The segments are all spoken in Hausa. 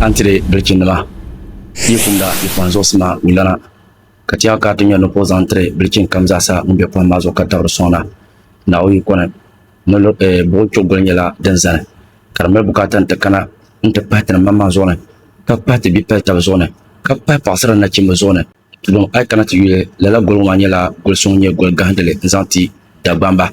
Antire Birchinama, Yukunda, Yufanzosma, Milana, Katia Katunya no pose entre Birchin Kamzasa, Mbepo Mazo Katarsona, now you connect no Bocho Gonyela Denzan, Carmel Bukatan Takana, Interpattern Mama Zone, Kapati Bipeta Zone, Kapa Passer Nachim Zone, to know I cannot you, Lela Golmanela, Golsonia Golgandele, Zanti, Dabamba,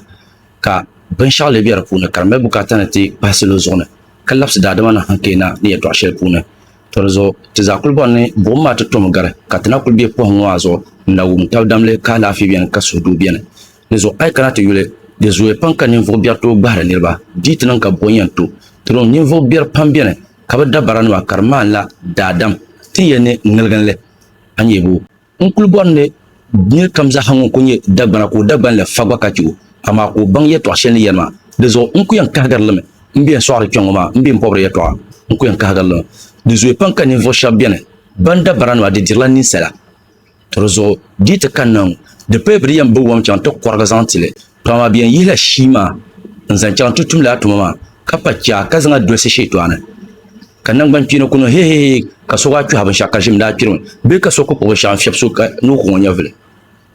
Ka, Benshal Levier Puna, Carmel Bukatanati, Pasilo Zone. Collapse Dadamana Hankena near Trashel Pune. Torzo, Tizakulbone, Boma to Tomogare, Katanakul be Ponwazo, Nawum Taldamle, Kala Fibian Casu Dubian. Nezo I cannot yule, Desue Panka Nivo Biato Baranilba, Ditanka Boyanto, Tron Nivo Bier Pambiane, Kabada Baranwa, Carmala, Dadam, Tiene Nilganle, Anyebu. Unculbone, near comes a Hangunye, Dabanako, Daban le Fabakatu, Amako Bangye Trashel Yama, Dezo Unkuyan Kagarleme. Mbien soir kyongoma mbien pobre ya toa nko yan kagal de jouer panka niveau chabiane banda baranwa de dirla ni sela trozo dit kanon de peuple yam bo wam chan to korgazantile tama bien yila shima nzan chan tutum la tuma kapa cha kazanga dosse shaytwana kanan ban pino kuno he kasoga tu haban shaka jim da piron be kasoko ko shan fiapso ka no ko nya vele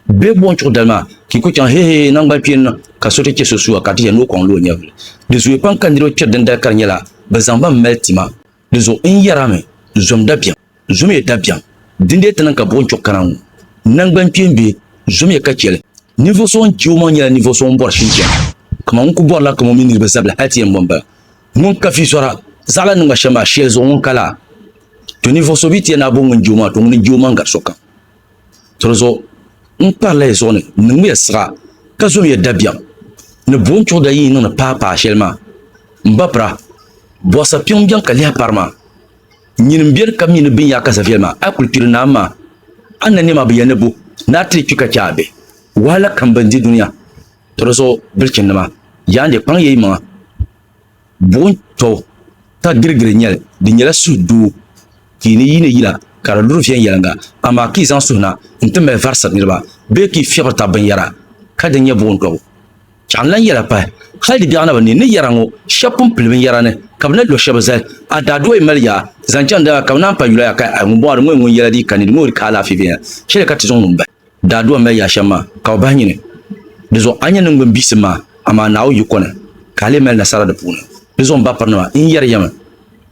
be bon tur dalma ki ko chan he nan ban pino kasote ke sosu akati ya no ko lo nya vele de jouer pas candiro tchadden da karnyala bazamba meltima de zo in yarame zom da bien zom ye da bien dinde tanan ka bon chokaran nan ban piembe zom ye ka chele niveau son tiuma nya niveau son bor shinja kama unku bor la kama mini bazabla hati mbamba mun ka fi sora zala nga shamba shel zo on kala to niveau so biti na bon njuma to mun njuma ngar soka trozo on parle zone ngi yasra ka zom ye da bien ne bon tour d'ailleurs non pas partiellement mbapra bossa pion bien kalia parma nyin bier kam nyin bin ya kasa fielma a culture na ma annani ma biyane bu na tri kika chabe wala kan bandi duniya troso bilkin ma yande pan yi ma bon to ta girgire nyel di nyela sudu kini yine yila kara luru fiyan yelanga ama ki san suna nteme varsa nirba be ki fiabra ta ban yara kada nya bon to Chanlan yara pa haldi biana bani ne yarango shapum pilmin yarane kabna lo shabazal adado e malya zancan da kabna pa yula ka ngbo ar ngwe yara di kanid ngori kala fi bien shele ka tizon numba dado malya shama ka banyine dezo anya ngwe bisma ama nawo yukona kale mel na sara de puna dezo ba parna in yara yama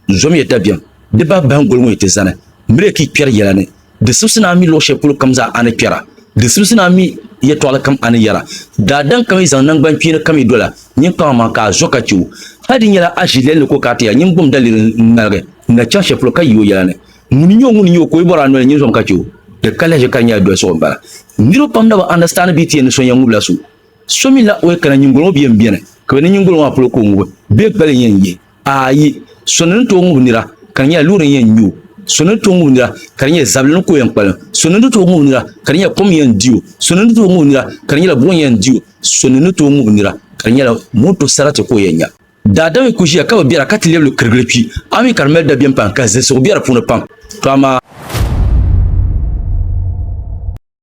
zomi eta bien de ba bangol ngwe tezana mbre ki pier yarane de susna mi lo shepul kamza ane piera de susna mi ye tola kam an yara da dan kam izan nan ban pina kam idola nyin kam ma ka zoka chu hadi nyala ajile ko katia nyin bum dalil nalge na cha cheflo kay yo yala ne muni nyo ko ibora no nyin som ka chu de kala je kanya do so mbara ndiro pam da understand bi tien so yangu la su so mi la we kana nyin golo bi mbien ko ne nyin golo ma plo ko ngwe be bale yen ye ayi so nan to ngunira kanya lure yen nyu sonon to ngunira kanya zablon ko yan kwal sonon to ngunira kanya kom yan dio sonon to ngunira kanya bon yan dio sonon to ngunira kanya moto sarate ko yenya dada we kuji akawa biara katile le kirgrepi ami karmel da bien pan kaze so biara pour ne pan to ama